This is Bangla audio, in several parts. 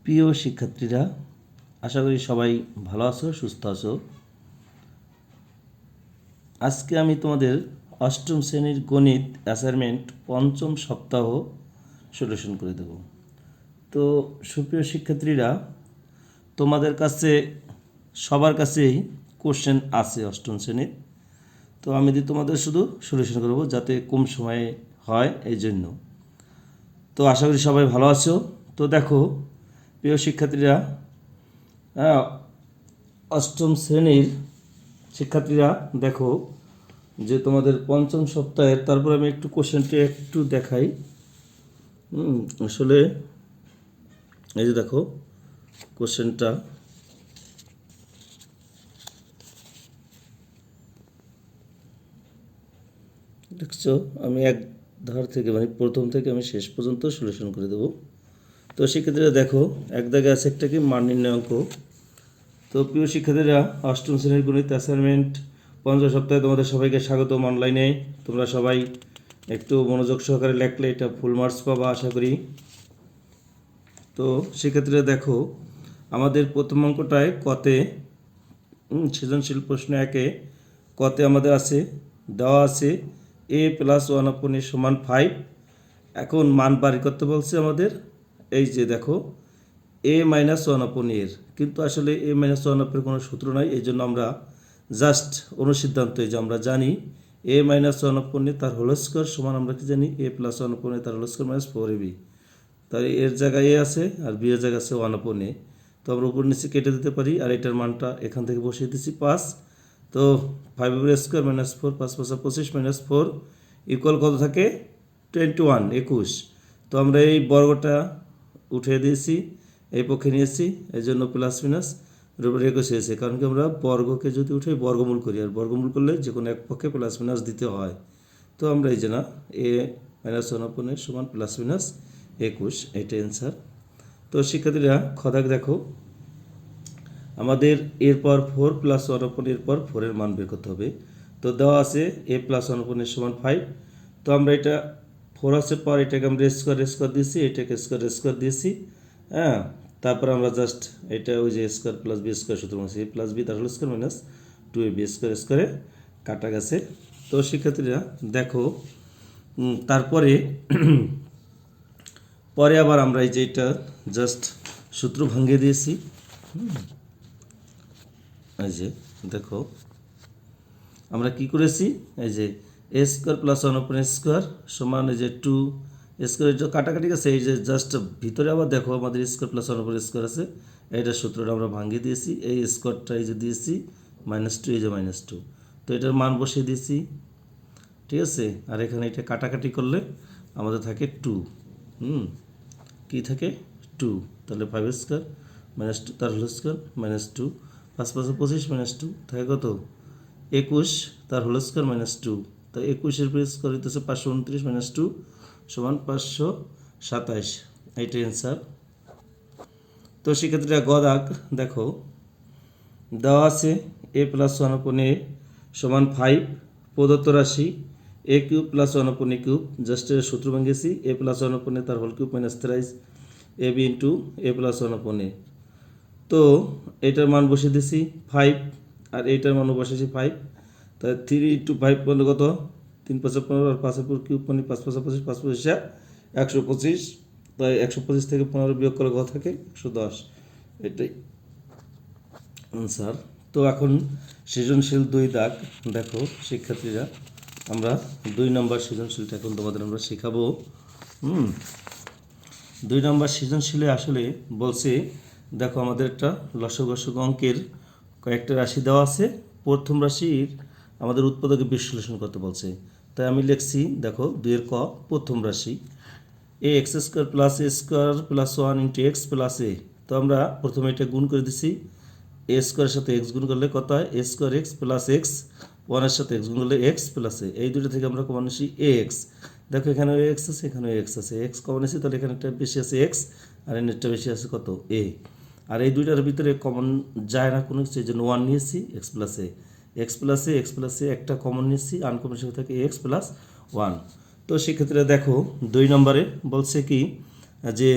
প্রিয় শিক্ষার্থীরা, আশা করি সবাই ভালো আছো, সুস্থ আছো। আজকে আমি তোমাদের অষ্টম শ্রেণীর গণিত অ্যাসাইনমেন্ট পঞ্চম সপ্তাহ সলিউশন করে দেব। তো সুপ্রিয় শিক্ষার্থীরা, তোমাদের কাছে সবার কাছেই কোশ্চেন আছে অষ্টম শ্রেণীর। তো আমি তোমাদের শুধু সলিউশন করব যাতে কম সময়ে হয়, এই জন্য। তো আশা করি সবাই ভালো আছো। তো দেখো প্রিয় শিক্ষার্থীরা, অষ্টম শ্রেণীর শিক্ষার্থীরা দেখো যে তোমাদের পঞ্চম সপ্তাহের, তারপর আমি একটু কোশ্চেনটা একটু দেখাই। আসলে এই যে দেখো কোশ্চেনটা, দেখছো আমি এক ধার থেকে মানে প্রথম থেকে আমি শেষ পর্যন্ত সলিউশন করে দেবো। তো শিক্ষার্থীরা দেখো, এক জায়গায় আছে একটা কি মান নির্ণয় অঙ্ক। তো প্রিয় শিক্ষার্থীরা, অষ্টম শ্রেণীর গণিত অ্যাসাইনমেন্ট পঞ্চম সপ্তাহে তোমাদের সবাইকে স্বাগতম অনলাইনে। তোমরা সবাই একটু মনোযোগ সহকারে লেখলে এটা ফুল মার্কস পাবা আশা করি। তো শিক্ষার্থীরা দেখো, আমাদের প্রথম অঙ্কটায় কতে সৃজনশীল প্রশ্ন একে কতে আমাদের আছে দেওয়া আছে a+1/a সমান 5। এখন মান বাড়ি করতে বলছে আমাদের। এই যে দেখো a-1/a, কিন্তু আসলে a-1/a কোনো সূত্র নাই, এই জন্য আমরা জাস্ট অনুসিদ্ধান্ত যে আমরা জানি a-1/a তার হোল স্কোয়ার সমান আমরা কি জানি a+1/a তার হোল স্কোয়ার -4ab। তাই এর জায়গায় এ আছে আর বি এর জায়গায় আছে 1/a। তো আমরা উপর নিচে কেটে দিতে পারি, আর এটার মানটা এখান থেকে বসিয়ে দিচ্ছি 5। তো 5² - 4 -4 5 5 25 -4 ইকুয়াল কত থাকে 21 21। তো আমরা এই বর্গটা উঠিয়ে দিয়েছি, এই পক্ষে নিয়েছি, এই জন্য প্লাস মাইনাস রেখে হয়েছে। কারণ কি আমরা বর্গকে যদি উঠে বর্গমূল করি, আর বর্গমূল করলে যে কোনো এক পক্ষে প্লাস মাইনাস দিতে হয়। তো আমরা এই যে না a-1/a সমান প্লাস মাইনাস 21, এটা অ্যান্সার। তো শিক্ষার্থীরা খদাক দেখো, আমাদের এরপর 4+1/a এরপর 4 মান বের করতে হবে। তো দেওয়া আছে a+1/a সমান 5। তো আমরা এটা 4 আছে পর এটাকে আমরা স্কোয়ার দিয়েছি, এটাকে স্কোয়ার দিয়েছি। হ্যাঁ, তারপর আমরা জাস্ট এটা ওই যে স্কোয়ার প্লাস বি স্কোয়ার সূত্র আছে a+b তার হোল স্কোয়ার -2ab স্কোয়ারে কাটা গেছে। তো শিক্ষার্থীরা দেখো, তারপরে পরে আবার আমরা এই যে এটা জাস্ট সূত্র ভাঙিয়ে দিয়েছি। এই যে দেখো আমরা কি করেছি, এই যে a² + 1/a² সমান এই যে 2 স্কোয়ার, এটা কাটাকাটি গেছে। এই যে জাস্ট ভিতরে আবার দেখো আমাদের a² + 1/a² আছে, এইটার সূত্রটা আমরা ভাঙিয়ে দিয়েছি। এই স্কোয়ারটা এই যে দিয়েছি -2, এই যে -2। তো এটার মান বসিয়ে দিয়েছি, ঠিক আছে। আর এখানে এটা কাটাকাটি করলে আমাদের থাকে 2। কি থাকে 2, তাহলে 5² -2 তার হোল স্কোয়ার -2 5 5 25 -2 থাকে কত 21 তার হোল স্কোয়ার -2। তাই 21-এর উপরে স্কোয়ার হইতেছে 529 -2 সমান 527, এইটা অ্যান্সার। তো শিক্ষার্থীরা গদাক দেখো, দেওয়া আছে a+1/a সমান 5, প্রদত্ত রাশি a³ + 1/a³ জাস্ট এর সূত্র ভাঙিয়েছি a+1/a তার হোল কিউব -3 ab × a+1/a। তো এটার মান বসিয়ে দিয়েছি 5, আর এইটার মানও বসিয়েছি 5। তাই 3 × 5 মানে কত 3 5 15, আর 5 এর কিউব মানে 5 5 25 5 25 125। তাই 125 থেকে 15 বিয়োগ করে কত থাকে 110, এটাই আনসার। তো এখন সৃজনশীল 2 দাগ দেখো শিক্ষার্থীরা, আমরা 2 নম্বর সৃজনশীলটা এখন তোমাদের আমরা শেখাবো। 2 নম্বর সৃজনশীলে আসলে বলছে দেখো আমাদের একটা লসগু গসগু অঙ্কের কয়েকটা রাশি দেওয়া আছে। প্রথম রাশির আমাদের উৎপাদকে বিশ্লেষণ করতে বলছে। তাই আমি লিখছি দেখো 2 ক প্রথম রাশি ax² + a² + 1 × x + a। তো আমরা প্রথমে এটা গুণ করে দিছি, a স্কোয়ারের সাথে x গুণ করলে কত হয় a² x + x, 1 এর সাথে x গুণ করলে x + a। এই দুটো থেকে আমরা কমন নিছি ax। দেখো এখানে x আছে, এখানে x আছে, x কমন নিছি, তাহলে এখানে একটা বেশি আছে x, আর এখানে বেশি আছে কত a। আর এই দুইটার ভিতরে কমন যায় না কোনো কিছু, এই জন্য 1 নিয়েছি x + a x + a একটা কমন নিয়েছি, আনকমন হিসেবে থাকে x + 1। তো সেক্ষেত্রে দেখো 2 নম্বরে বলছে কি যে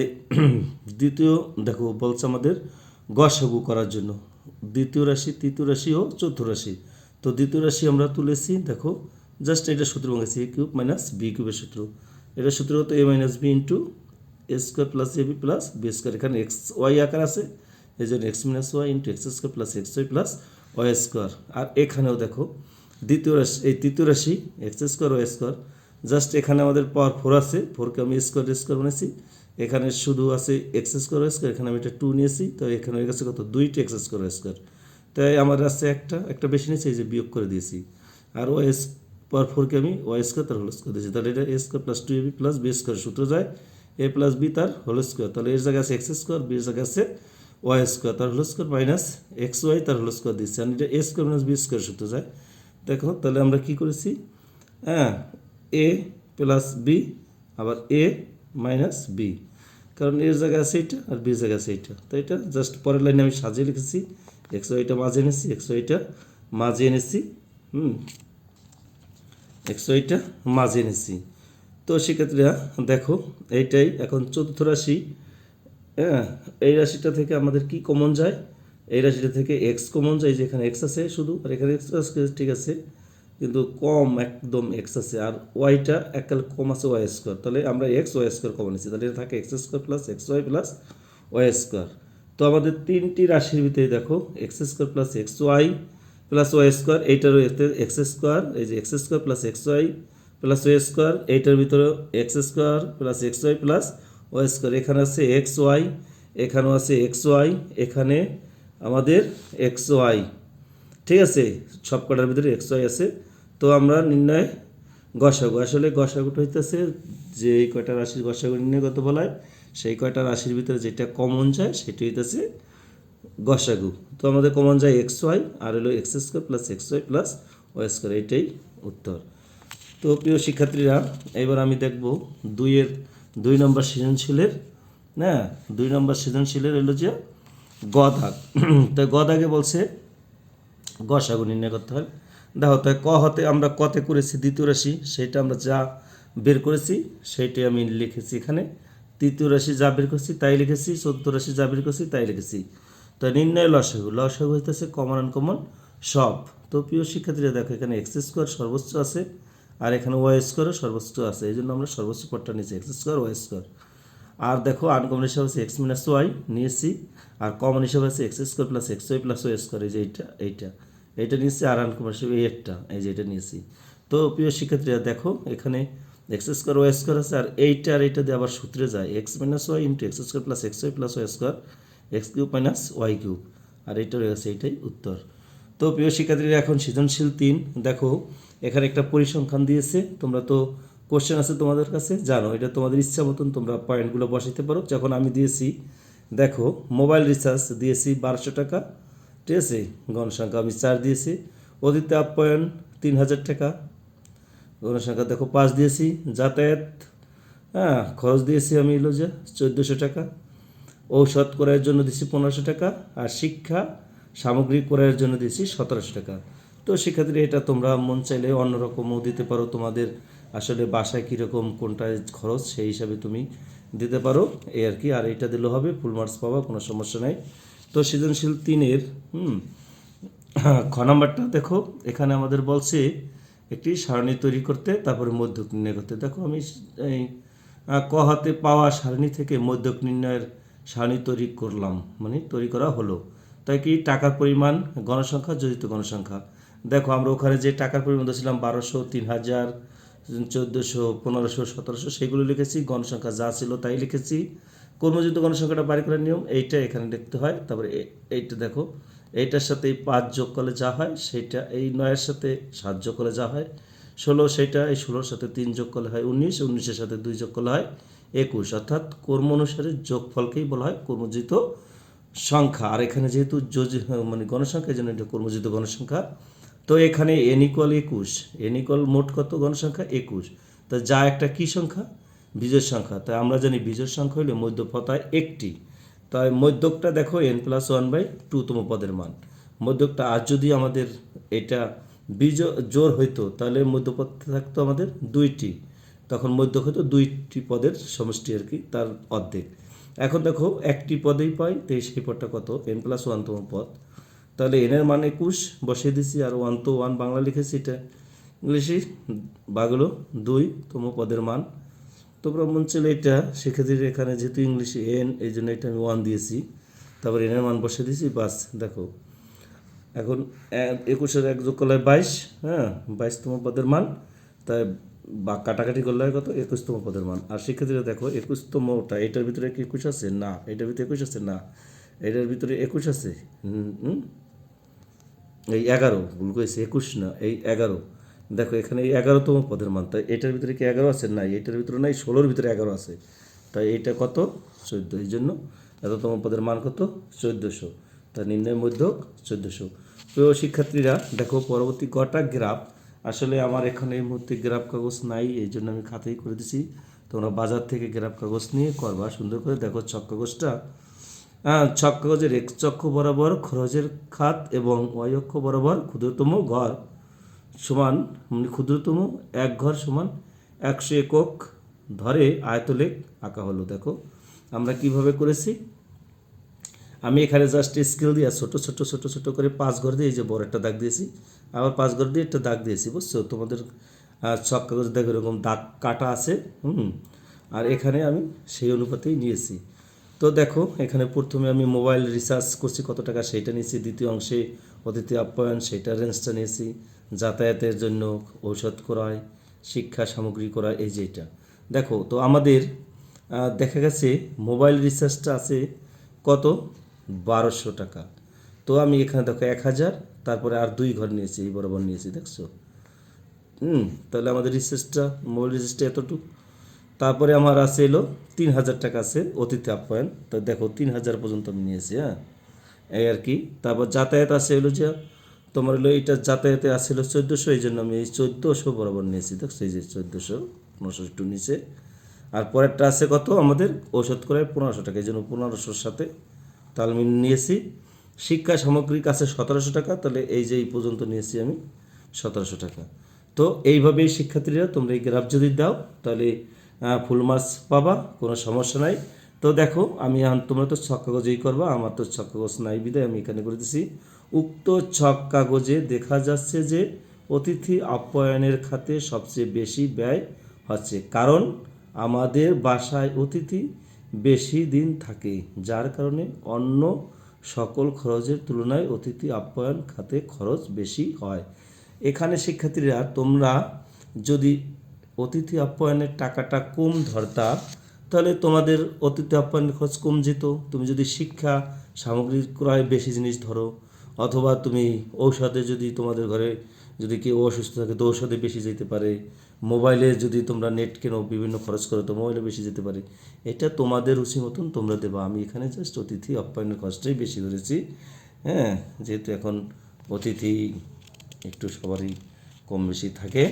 দ্বিতীয় দেখো বলছে আমাদের গসাগু করার জন্য দ্বিতীয় রাশি, তৃতীয় রাশি ও চতুর্থ রাশি। তো দ্বিতীয় রাশি আমরা তুলেছি, দেখো জাস্ট এটা সূত্র বানাইছি, এ কিউব মাইনাস বি কিউবের সূত্র। এটা সূত্র হতো A minus B into A square plus A B plus B square. এখানে এক্স ওয়াই আকার আছে, এই জন্য X minus Y into X square plus X Y plus Y square. আর এখানেও দেখো দ্বিতীয় রাশি, এই তৃতীয় রাশি X square Y square, just এখানে আমাদের পাওয়ার 4 আছে, 4কে আমি স্কোয়ার বানাইছি। এখানে শুধু আছে এক্স স্কোয়ার ওয়াই স্কোয়ার, এখানে আমি এটা 2 নিয়েছি, তো এখানে হয়ে গেছে কত 2টি এক্স স্কোয়ার ওয়াই স্কোয়ার। তাই আমার আছে একটা বেশি নিয়েছি, এই যে বিয়োগ করে দিয়েছি। আর ওয়াই পাওয়ার 4কে আমি ওয়াই স্কোয়ার তার হোল স্কোয়ার দিয়েছি, তাহলে এটা A square plus 2ab plus B square সূত্র যায় এ প্লাস বি তার হোল স্কোয়ার। তাহলে এর জায়গায় আছে এক্স স্কোয়ার, বির জায়গায় আছে ওয়াই স্কোয়ার তার whole square minus X Y তার হোল স্কোয়ার দিচ্ছি। আর এটা A square minus B square সূত্র যায়। দেখো তাহলে আমরা কি করেছি, হ্যাঁ এ প্লাস বি আবার এ মাইনাস বি, কারণ এর জায়গায় আছে এইটা আর বির জায়গায় আছে এইটা। তো এটা জাস্ট পরের লাইনে আমি সাজিয়ে লিখেছি, এক্স ওয়াইটা মাঝে এনেছি, এক্স ওয়াইটা মাঝে এনেছি, এক্স ওয়াইটা মাঝে এনেছি। তো সেক্ষেত্রে দেখো এইটাই এখন চতুর্থ রাশি। হ্যাঁ এই রাশিটা থেকে আমাদের কি কমন যায়, এই রাশিটা থেকে এক্স কমন যায়, যেখানে এক্স আছে শুধু, আর এখানে এক্স আছে ঠিক আছে, কিন্তু কম একদম এক্স আছে, আর ওয়াইটা এককাল কম আছে ওয়াই স্কোয়ার। তাহলে আমরা এক্স ওয়াই স্কোয়ার কমন নিচ্ছি, তাহলে এটা থাকে X square plus X Y plus Y square. তো আমাদের তিনটি রাশির ভিতরে দেখো X square plus X Y plus Y square, এইটারও এক্স স্কোয়ার, এই যে X square plus X Y plus Y square, এইটার ভিতরে X square plus X Y plus Y square. এখানে আছে এক্স ওয়াই, এখানেও আছে এক্স ওয়াই, এখানে আমাদের এক্স ওয়াই, ঠিক আছে, সব কটার ভিতরে এক্স ওয়াই আছে। তো আমরা নির্ণয় গসাগু, আসলে গসাগুটা হইতেছে যে কয়টা রাশির গসাগু নির্ণয় করতে বলা হয়, সেই কয়টা রাশির ভিতরে যেটা কমন যায় সেটি হইতেছে গসাগু। তো আমাদের কমন যায় এক্স ওয়াই আর হলো X square plus X Y plus Y square, এইটাই উত্তর। তো প্রিয় শিক্ষার্থীরা, এবার আমি দেখব 2 নম্বর সৃজনশীলের, হ্যাঁ 2 নম্বর সৃজনশীলের হলো যে গ দাগ। তো গ দাগে বলছে গসাগু নির্ণয় করতে হয়। দেখো তাই ক হতে আমরা কতে করেছি দ্বিতীয় রাশি, সেটা আমরা যা বের করেছি সেইটাই আমি লিখেছি এখানে। তৃতীয় রাশি যা বের করছি তাই লিখেছি, চতুর্থ রাশি যা বের করছি তাই লিখেছি। তো নির্ণয় লসাগু, লসাগু হইতেছে কমন আনকমন সব। তো প্রিয় শিক্ষার্থীরা দেখো এখানে এক্স স্কোয়ার সর্বোচ্চ আছে, আর এখানে ওয়াই স্কোয়ারও সর্বোচ্চ আছে, এই জন্য আমরা সর্বোচ্চ পদটা নিয়েছি এক্স স্কোয়ার ওয়াই স্কোয়ার। আর দেখো আনকমন হিসাবে আছে এক্স মাইনাস ওয়াই নিয়েছি, আর কমন হিসাবে আছে X square plus X Y plus Y square, এই যে এইটা নিয়েছি, আর আনকমন হিসাবে এই যে এটা নিয়েছি। তো প্রিয় শিক্ষার্থীরা দেখো এখানে এক্স স্কোয়ার ওয়াই স্কোয়ার আছে, আর এইটা দিয়ে আবার সূত্রে যায় X minus Y into X square plus X Y plus Y square, X cube minus Y cube, আর এইটা রয়ে গেছে, এইটাই উত্তর। তো প্রিয় শিক্ষার্থীরা এখন সৃজনশীল 3 দেখো এখানে একটা পরিসংখ্যান দিয়েছে, তোমরা তো কোশ্চেন আছে তোমাদের কাছে জানো, এটা তোমাদের ইচ্ছা মতন তোমরা পয়েন্টগুলো বসাইতে পারো। যখন আমি দিয়েছি দেখো মোবাইল রিচার্জ দিয়েছি 1200 টাকা, ঠিক আছে, গণসংখ্যা আমি 4 দিয়েছি, অতিথি আপ্যায়ন 3000 টাকা, গণসংখ্যা দেখো 5 দিয়েছি, যাতায়াত খরচ দিয়েছি আমি হলো যে 1400 টাকা, ঔষধ ক্রয়ের জন্য দিয়েছি 1500 টাকা, আর শিক্ষা সামগ্রী ক্রয়ের জন্য দিয়েছি 1700 টাকা। তো শিক্ষার্থীরা এটা তোমরা মন চাইলে অন্যরকমও দিতে পারো, তোমাদের আসলে বাসায় কীরকম কোনটা খরচ সেই হিসাবে তুমি দিতে পারো, এই আর কি। আর এটা দিলেও হবে, ফুল মার্কস পাবা, কোনো সমস্যা নাই। তো সৃজনশীল 3-এর খ নাম্বারটা দেখো এখানে আমাদের বলছে একটি সারণী তৈরি করতে, তারপরে মধ্যক নির্ণয় করতে। দেখো আমি এই ক হাতে পাওয়া সারণী থেকে মধ্যক নির্ণয়ের সারণী তৈরি করলাম, মানে তৈরি করা হলো। তাই কি টাকার পরিমাণ গণসংখ্যা যোজিত গণসংখ্যা, দেখো আমরা ওখানে যে টাকার পরিমাণ ছিলাম 1200 3000 1400 1500 1700 সেগুলো লিখেছি, গণসংখ্যা যা ছিল তাই লিখেছি। কর্মযুক্ত গণসংখ্যাটা বাড়ি করার নিয়ম এইটা এখানে লিখতে হয়। তারপরে এইটা দেখো এইটার সাথে এই 5 যোগ করলে যা হয় সেইটা, এই 9-এর সাথে 7 যোগ করলে যা হয় 16, সেইটা এই 16-র সাথে 3 যোগ করলে হয় 19, 19-এর সাথে 2 যোগ করলে হয় 21, অর্থাৎ কর্ম অনুসারে যোগফলকেই বলা হয় কর্মযুক্ত সংখ্যা। আর এখানে যেহেতু মানে গণসংখ্যা, এই জন্য এটা কর্মযুক্ত গণসংখ্যা। তো এখানে n = 21, n = মোট কত গণসংখ্যা 21, তো যা একটা কি সংখ্যা বিজোড় সংখ্যা। তাই আমরা জানি বিজোড় সংখ্যা হলে মধ্যপদ হয় একটি, তাই মধ্যকটা দেখো n+1/2তম পদের মান মধ্যকটা। আর যদি আমাদের এটা জোড় হইতো তাহলে মধ্যপদ থাকতো আমাদের 2টি, তখন মধ্যক হতো দুইটি পদের সমষ্টি আর কি, তার অর্ধেক। এখন দেখো একটি পদেই পাই, তো সেই পদটা কত, n প্লাস ওয়ানতম পদ। তাহলে এনের মান 21 বসিয়ে দিছি, আর ওয়ান তো ওয়ান বাংলা লিখেছি, এটা ইংলিশে ভাগ হলো 2তম পদের মান। তোমরা মন চলে এটা, সেক্ষেত্রে এখানে যেহেতু ইংলিশে n, এই জন্য এটা আমি 1 দিয়েছি, তারপর এনের মান বসিয়ে দিয়েছি, বাস। দেখো এখন 21-এর 1 যোগ করলে 22, হ্যাঁ 22তম পদের মান, তাই বা কাটাকাটি করলে হয় কত, 21তম পদের মান। আর সেক্ষেত্রে দেখো 21তমটা এটার ভিতরে কি 21 আছে, না এটার ভিতরে 21 আছে, না এটার ভিতরে 21 আছে, এই 11, ভুল করেছে, 21 না, এই 11। দেখো এখানে এই 11তম পদের মান, তাই এটার ভিতরে কি 11 আছে, নাই এটার ভিতরে নাই, 16-র ভিতরে 11 আছে, তাই এইটা কত 14। এই জন্য এততম পদের মান কত 1400, তাই নির্ণয় মধ্যক 1400। প্রিয় শিক্ষার্থীরা দেখো পরবর্তী কটা গ্রাফ, আসলে আমার এখানে এই মুহূর্তে গ্রাফ কাগজ নাই, এই জন্য আমি খাতাই করে দিছি, তোমরা বাজার থেকে গ্রাফ কাগজ নিয়ে করবা সুন্দর করে। দেখো ছক কাগজটা, ছক কাগজের এক অক্ষ বরাবর খরচের খাত এবং ওয়াই অক্ষ বরাবর ক্ষুদ্রতম ঘর সমান, মানে ক্ষুদ্রতম এক ঘর সমান 100 একক ধরে আয়তলেখ আঁকা হলো। দেখো আমরা কিভাবে করেছি, আমি এখানে জাস্ট স্কেল দিয়ে ছোট ছোট ছোট ছোট করে 5 ঘর দিয়ে এই যে বড় একটা দাগ দিয়েছি, আবার 5 ঘর দিয়ে একটা দাগ দিয়েছি, বুঝছো? তোমাদের ছক কাগজ দেখো এরকম দাগ কাটা আছে, আর এখানে আমি সেই অনুপাতেই নিয়েছি। তো দেখো এখানে প্রথমে আমি মোবাইল রিচার্জ করছি কত টাকা সেইটা নিয়েছি, দ্বিতীয় অংশে অতিথি আপ্যায়ন সেইটার রেঞ্জটা নিয়েছি, যাতায়াতের জন্য ঔষধ ক্রয়, শিক্ষা সামগ্রী ক্রয়, এই যে এটা। দেখো তো আমাদের দেখা গেছে মোবাইল রিচার্জটা আছে কত 1200 টাকা, তো আমি এখানে দেখো 1000, তারপরে আর 2 ঘর নিয়েছি, এই বরাবর নিয়েছি, দেখছো? তাহলে আমাদের রিচার্জটা, মোবাইল রিচার্জটা এতটুকু। তারপরে আমার আছে এলো 3000 টাকা আছে অতিথি আপ্যায়ন, তো দেখো 3000 পর্যন্ত আমি নিয়েছি, হ্যাঁ এই আর কি। তারপর যাতায়াত আছে এলো যে তোমার হলো এইটা যাতায়াতে আছে হলো 1400, এই জন্য আমি এই 1400 বরাবর নিয়েছি, দেখছো এই যে 1400, 1500 একটু নিচে। আর পরেরটা আছে কত আমাদের ঔষধ করে 1500 টাকা, এই জন্য 1500-র সাথে তাল মিল নিয়েছি। শিক্ষা সামগ্রিক আছে 1700 টাকা, তাহলে এই যে এই পর্যন্ত নিয়েছি আমি 1700 টাকা। তো এইভাবেই শিক্ষার্থীরা তোমরা এই গ্রাফ যদি দাও তাহলে ফুল মার্কস পাবা, কোনো সমস্যা নাই। তো দেখো আমি তোমরা তো ছক কাগজেই করবা, আমার তো ছক কাগজ নাই বিধায় আমি এখানে করে দিছি। উক্ত ছক কাগজে দেখা যাচ্ছে যে অতিথি আপ্যায়নের খাতে সবচেয়ে বেশি ব্যয় হচ্ছে, কারণ আমাদের বাসায় অতিথি বেশি দিন থাকে, যার কারণে অন্য সকল খরচের তুলনায় অতিথি আপ্যায়ন খাতে খরচ বেশি হয়। এখানে শিক্ষার্থীরা তোমরা যদি অতিথি আপ্যায়নের টাকাটা কম ধরতা, তাহলে তোমাদের অতিথি আপ্যায়নের খরচ কম যেত। তুমি যদি শিক্ষা সামগ্রী ক্রয় বেশি জিনিস ধরো, অথবা তুমি ঔষধে যদি তোমাদের ঘরে যদি কেউ অসুস্থ থাকে তো ঔষধে বেশি যেতে পারে, মোবাইলে যদি তোমরা নেট কেনো বিভিন্ন খরচ করো তো মোবাইলে বেশি যেতে পারে, এটা তোমাদের রুচি মতন তোমরা দেবা। আমি এখানে জাস্ট অতিথি আপ্যায়নের খরচটাই বেশি ধরেছি, হ্যাঁ যেহেতু এখন অতিথি একটু সবারই কম বেশি থাকে।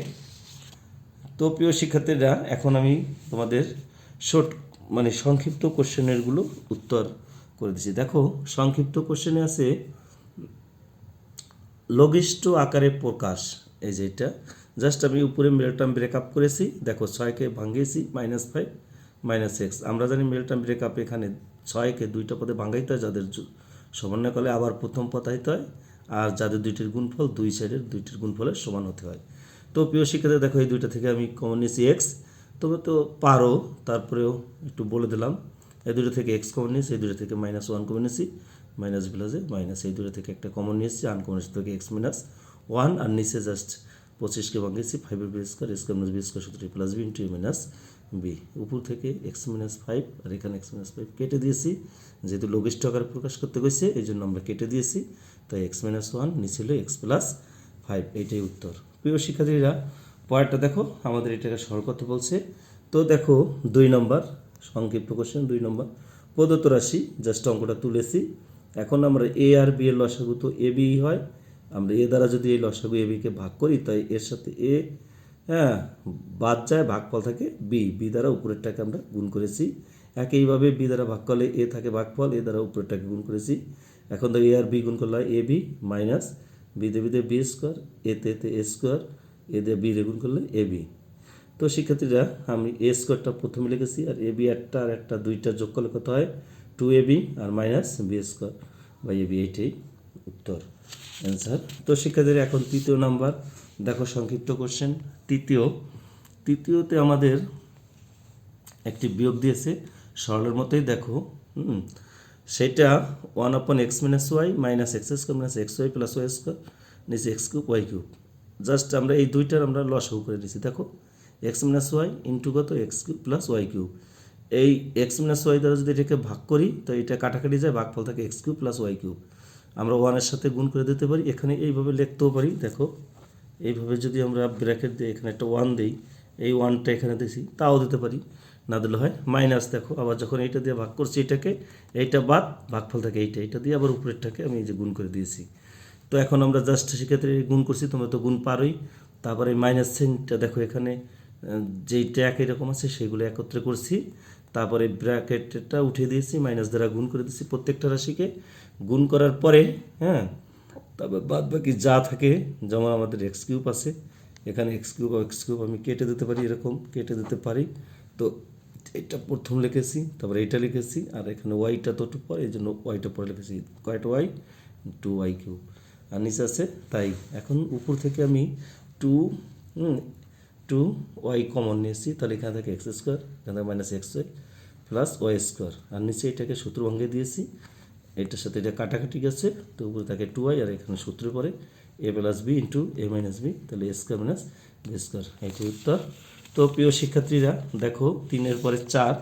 তো প্রিয় শিক্ষার্থীরা এখন আমি তোমাদের শর্ট মানে সংক্ষিপ্ত কোশ্চেনেরগুলো উত্তর করে দিচ্ছি। দেখো সংক্ষিপ্ত কোশ্চেনে আছে লঘিষ্ঠ আকারে প্রকাশ, এই যে এটা জাস্ট আমি উপরে মিডল টার্ম ব্রেকআপ করেছি। দেখো 6কে ভাঙিয়েছি -5 -x, আমরা জানি মিডল টার্ম ব্রেকআপ এখানে 6কে 2টা পদে ভাঙাইতে হয়, যাদের সমন্বয় করলে আবার প্রথম পদ হইতে হয়, আর যাদের দুইটির গুণফল দুই সাইডের দুইটির গুণফলের সমান হতে হয়। তো প্রিয় শিক্ষার্থী দেখো এই দুইটা থেকে আমি কমন নিয়েছি এক্স, তবে তো পারো, তারপরেও একটু বলে দিলাম। এই দুটো থেকে এক্স কমন নিয়েছি, এই দুটো থেকে -1 কমন নিয়েছি, মাইনাস প্লাসে মাইনাস, এই দুটো থেকে একটা কমন নিয়েছি, আনকমন থেকে x-1, আর নিচে জাস্ট 25কে ভাঙিয়েছি 5 B square square B square সূত্রে প্লাস বি ইন্টু বি, উপর থেকে x-5 আর এখানে x-5 কেটে দিয়েছি, যেহেতু লঘিষ্ঠ আকারে প্রকাশ করতে গেছে এই জন্য আমরা কেটে দিয়েছি, তাই x-1 নিচে হলো x+5, এইটাই উত্তর। প্রিয় শিক্ষার্থীরা পরেরটা দেখো, আমাদের এটাকে সরল করতে বলছে। তো দেখো 2 নম্বর সংক্ষিপ্ত কোশ্চেন, 2 নম্বর প্রদত্ত রাশি, জাস্ট অঙ্কটা তুলেছি। এখন আমরা এ আর বি এর লসাগু তো এ বি হয়, আমরা এ দ্বারা যদি এই লসাগু এ বিকে ভাগ করি তাই এর সাথে এ বাদ যায়, ভাগফল থাকে বি, বি দ্বারা উপরেরটাকে আমরা গুণ করেছি। একইভাবে বি দ্বারা ভাগ করলে এ থাকে ভাগফল, এ দ্বারা উপরেরটাকে গুণ করেছি। এখন তো এ আর বি গুণ করলে এ বি মাইনাস বিতে বিতে বি স্কোয়ার, এতে এতে এ স্কোয়ার, এ দিয়ে বি রে গুণ করলে এ বি। তো শিক্ষার্থীরা আমি এ স্কোয়ারটা প্রথমে লিখেছি, আর এ বি একটা আর একটা দুইটা যোগ করলে কত হয় 2ab আর minus B square by AB, এইটাই উত্তর অ্যান্সার। তো শিক্ষার্থীরা এখন তৃতীয় নাম্বার দেখো, সংক্ষিপ্ত কোশ্চেন। তৃতীয়তে আমাদের একটি বিয়োগ দিয়েছে সরলের মতোই, দেখো সেটা 1/x-y minus X square minus X Y plus Y square নিচে X cube Y cube. Just আমরা এই দুইটার আমরা লসাগু করে নিয়েছি। দেখো x-y ইন্টু কত X cube plus Y cube, এই x-y দ্বারা যদি এটাকে ভাগ করি তো এটা কাটাকাটি যায়, ভাগফল থাকে X cube plus Y cube. আমরা ওয়ানের সাথে গুণ করে দিতে পারি, এখানে এইভাবে লিখতেও পারি। দেখো এইভাবে যদি আমরা ব্র্যাকেট দিই, এখানে একটা ওয়ান দিই, এই ওয়ানটা এখানে দিছি, তাও দিতে পারি, না দিলে হয় মাইনাস। দেখো আবার যখন এইটা দিয়ে ভাগ করছি এটাকে, এইটা বাদ, ভাগফল থাকে এইটা দিয়ে আবার উপরেরটাকে আমি এই যে গুণ করে দিয়েছি। তো এখন আমরা জাস্ট সেক্ষেত্রে গুণ করছি, তোমরা তো গুণ পারোই। তারপরে মাইনাস চিহ্নটা দেখো এখানে যেইটা একই রকম আছে সেগুলো একত্রে করছি, তারপরে ব্র্যাকেটটা উঠিয়ে দিয়েছি, মাইনাস দ্বারা গুণ করে দিয়েছি প্রত্যেকটা রাশিকে। গুণ করার পরে তারপর বাদ বাকি যা থাকে, যেমন আমাদের এক্স কিউব আছে, এখানে এক্স কিউব আমি কেটে দিতে পারি, এরকম কেটে দিতে পারি। তো এটা প্রথম লিখেছি, তারপরে এইটা লিখেছি, আর এখানে ওয়াইটা তো একটু পরে, এই জন্য ওয়াইটা পরে লিখেছি, কয়টা ওয়াই 2y কিউব, আর নিচে আছে তাই। এখন উপর থেকে আমি 2y কমন নিয়েছি, তাহলে এখানে থাকে এক্স স্কোয়ার, এখানে minus X Y plus Y square, আর নিচে এটাকে সূত্র ভঙ্গে দিয়েছি, এটার সাথে এটা কাটাকাটি গেছে, তো উপরে থাকে 2y, আর এখানে সূত্র পরে a plus B into A minus B, তাহলে A square minus B square, এটাই উত্তর। তো প্রিয় শিক্ষার্থীরা দেখো 3-এর পরে 4,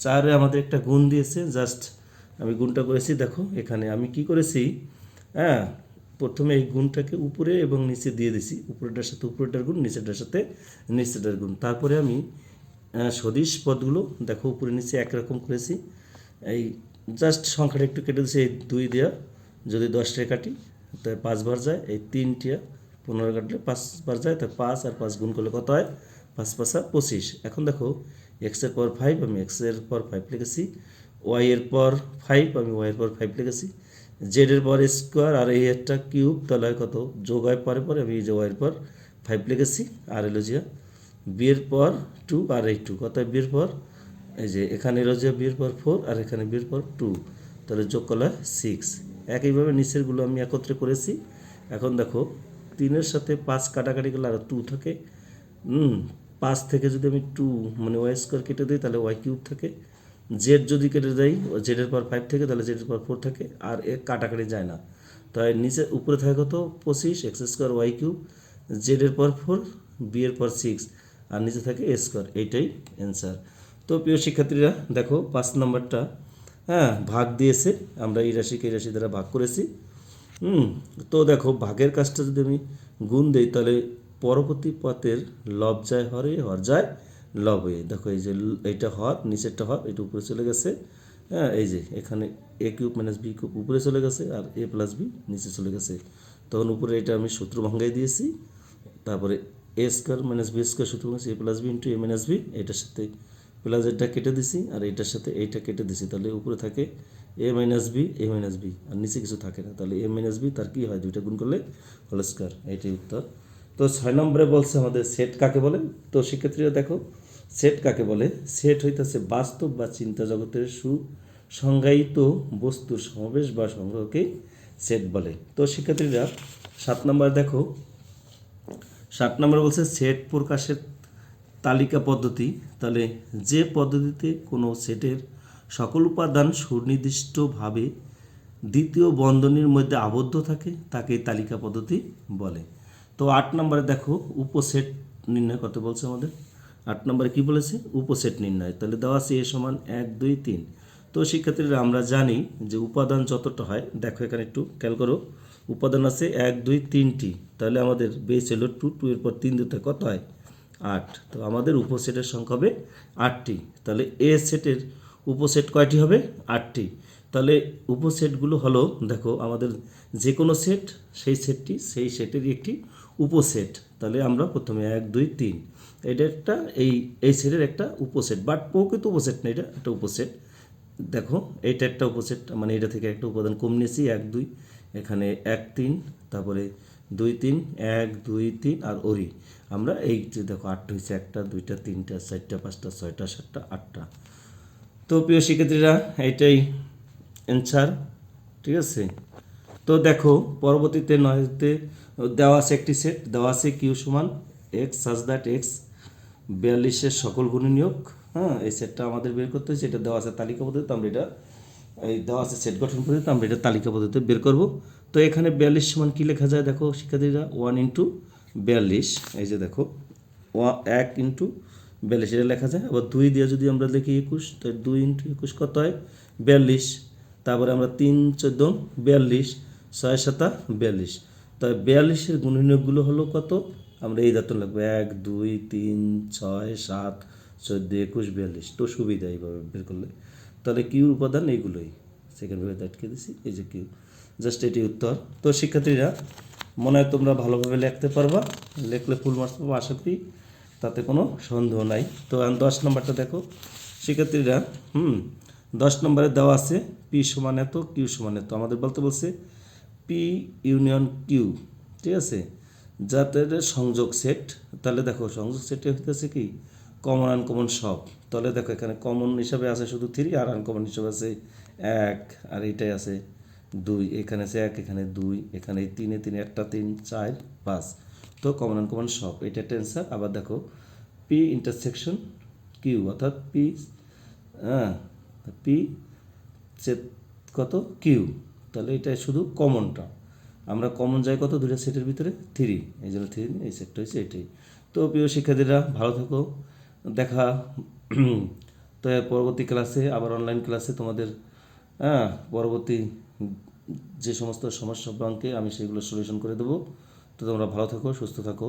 4-এ আমাদের একটা গুণ দিয়েছে, জাস্ট আমি গুণটা করেছি। দেখো এখানে আমি কি করেছি, প্রথমে এই গুণটাকে উপরে এবং নিচে দিয়ে দিছি, উপরেটার সাথে উপরেটার গুণ, নিচেটার সাথে নিচেটার গুণ। তারপরে আমি সদিশ পদগুলো দেখো উপরে নিচে একরকম করেছি, এই জাস্ট সংখ্যাটা একটু কেটে দিয়েছি, এই 2 দেওয়া যদি 10টায় কাটি তাই 5 বার যায়, এই 3টা 15 কাটলে 5 বার যায়, তাই 5 আর 5 গুণ করলে কত হয় 5 5 25। এখন দেখো এক্সের পর 5 আমি এক্সের পর 5 লিখেছি, ওয়াইয়ের পর 5 আমি ওয়াইয়ের পর 5 লিখেছি, জেডের পর স্কোয়ার আর এই একটা কিউব, তাহলে কত যোগ হয় পরে পরে, আমি এই যে ওয়াইয়ের পর 5 লিখেছি, আর এলো জিয়া বিয়ের পর 2 আর এই 2, কত বিয়ের পর এই যে এখানে এলো যে বিয়ের পর 4 আর এখানে বিয়ের পর 2, তাহলে যোগ করলে 6। একইভাবে নিচেরগুলো আমি একত্রে করেছি। এখন দেখো 3-এর সাথে 5 কাটাকাটি করলে আর 2 থাকে, 5 থেকে যদি আমি 2 মানে ওয়াই স্কোয়ার কেটে দিই তাহলে ওয়াই কিউব থাকে, জেড যদি কেটে দেয় জেডের পর 5 থেকে তাহলে জেডের পর 4 থাকে, আর এ কাটাকাটি যায় না, তাই নিচে উপরে থাকে কত 25 এক্স স্কোয়ার ওয়াই কিউব, জেডের পর 4 বি এর পর 6, আর নিচে থাকে এ স্কোয়ার, এইটাই অ্যান্সার। তো প্রিয় শিক্ষার্থীরা দেখো 5 নম্বরটা ভাগ দিয়েছে, আমরা এই রাশিকে এই রাশি দ্বারা ভাগ করেছি। তো দেখো ভাগের কাজটা যদি আমি গুণ দিই তাহলে পরবর্তী পথের লব যায় হরে, হর যায় লবে। দেখো এই যে এইটা হর, নিচেরটা হর, এটা উপরে চলে গেছে, এই যে এখানে এ কিউব মাইনাস বি কিউব উপরে চলে গেছে, আর এ প্লাস বি নিচে চলে গেছে, তখন উপরে এটা আমি সূত্র ভাঙ্গাই দিয়েছি। তারপরে এ স্কোয়ার মাইনাস বি স্কোয়ার সূত্র ভাঙাচ্ছি, এ plus B into A minus B, এটার সাথে প্লাস এটা কেটে দিছি, আর এইটার সাথে এইটা কেটে দিছি, তাহলে উপরে থাকে এ মাইনাস বি, এ মাইনাস বি, আর নিচে কিছু থাকে না, তাহলে এ মাইনাস বি তার কী হয়, দুইটা গুণ করলে হোল স্কোয়ার, এইটাই উত্তর। তো 6 নম্বরে বলছে আমাদের সেট কাকে বলে। তো শিক্ষার্থীরা দেখো সেট কাকে বলে, সেট হইতেছে বাস্তব বা চিন্তা জগতের সুসংজ্ঞায়িত বস্তুর সমাবেশ বা সংগ্রহকে সেট বলে। তো শিক্ষার্থীরা 7 নম্বর দেখো, 7 নম্বর বলছে সেট প্রকাশের তালিকা পদ্ধতি। তাহলে যে পদ্ধতিতে কোনো সেটের সকল উপাদান সুনির্দিষ্টভাবে দ্বিতীয় বন্ধনীর মধ্যে আবদ্ধ থাকে তাকে তালিকা পদ্ধতি বলে। তো 8 নম্বরে দেখো উপসেট নির্ণয় করতে বলছে আমাদের। 8 নম্বরে কী বলেছে, উপসেট নির্ণয়। তাহলে দেওয়া আছে এ সমান 1 2 3। তো শিক্ষার্থীরা আমরা জানি যে উপাদান যতটা হয়, দেখো এখানে একটু খেয়াল করো, উপাদান আছে 1 2 3টি, তাহলে আমাদের বেস হলো 2, 2 এর পর 3 দিতে কত হয় 8, তো আমাদের উপসেটের সংখ্যা হবে 8টি। তাহলে এ সেটের উপসেট কয়টি হবে 8টি। তাহলে উপসেটগুলো হলো, দেখো আমাদের যে কোনো সেট, সেই সেটটি সেই সেটেরই একটি উপসেট। তাহলে আমরা প্রথমে 1 2 3, এটা একটা এই সেটের একটা উপসেট, বাট প্রকৃত উপসেট না, এটা একটা উপসেট। দেখো এইটা একটা উপসেট, মানে এটা থেকে একটা উপাদান কম নিয়েছি 1 2, এখানে 1 3, তারপরে 2 3 1 2 3 আর ওরি আমরা এই যে দেখো 8 হয়েছে 1টা 2টা 3টা 4টা 5টা 6টা 7টা 8টা। তো প্রিয় শিক্ষার্থীরা এইটাই অ্যান্সার, ঠিক আছে। তো দেখো পরবর্তীতে নয়তে দেওয়া আছে একটি সেট, দেওয়া আছে কিউ সমান এক্স সাজ দ্যাট এক্স 42-এর সকল গুণনীয়ক। হ্যাঁ, এই সেটটা আমাদের বের করতে হয়েছে, এটা দেওয়া আছে তালিকা পদ্ধতিতে, আমরা এটা এই দেওয়া আছে সেট গঠন পদ্ধতিতে, আমরা এটা তালিকা পদ্ধতিতে বের করব। তো এখানে 42 সমান কী লেখা যায় দেখো শিক্ষার্থীরা, 1 ইন্টু 42, এই যে দেখো 1 ইন্টু 42 এটা লেখা যায়। আবার 2 দিয়ে যদি আমরা লিখি 21, তো 2 ইন্টু 21 কত হয় 42। তারপরে আমরা 3 14 42, 6 7 42। তাই 42-এর গুণনীয়কগুলো হলো কত, আমরা এই দাঁত লাগবে 1 2 3 6 7 14 21 42। তো সুবিধা এইভাবে বের করলে। তাহলে কিউর উপাদান এইগুলোই, সেকেন্ড ভাবে আটকে দিছি, এই যে কিউ, জাস্ট এটি উত্তর। তো শিক্ষার্থীরা মনে হয় তোমরা ভালোভাবে লিখতে পারবা, লিখলে ফুল মার্কস পাবো আশা করি, তাতে কোনো সন্দেহ নাই। তো 10 নম্বরটা দেখো শিক্ষার্থীরা, 10 নম্বরে দেওয়া আছে পি সমান এত কিউ সমান এত, আমাদের বলতে বলছে পি ইউনিয়ন কিউ, ঠিক আছে, যাদের সংযোগ সেট। তাহলে দেখো সংযোগ সেটে হইতেছে কি কমন আনকমন সব। তাহলে দেখো এখানে কমন হিসাবে আছে শুধু 3, আর আনকমন হিসাবে আছে 1, আর এইটাই আছে 2, এখানে আছে 1, এখানে 2, এখানে 3 3 একটা 3 4 5। তো কমন আনকমন সব, এটা একটা অ্যান্সার। আবার দেখো পি ইন্টারসেকশন কিউ অর্থাৎ পি, হ্যাঁ পি সেট কত কিউ, তাহলে এটা শুধু কমনটা, আমরা কমন যাই কত দুটো সেটের ভিতরে 3, এই জন্য 3, এই সেটটা হচ্ছে এটাই। তো প্রিয় শিক্ষার্থীরা ভালো থাকো, দেখা তো এর পরবর্তী ক্লাসে আবার অনলাইন ক্লাসে তোমাদের পরবর্তী যে সমস্ত সমস্যা ব্যাংকে আমি সেগুলো সলিউশন করে দেবো। তো তোমরা ভালো থাকো, সুস্থ থাকো।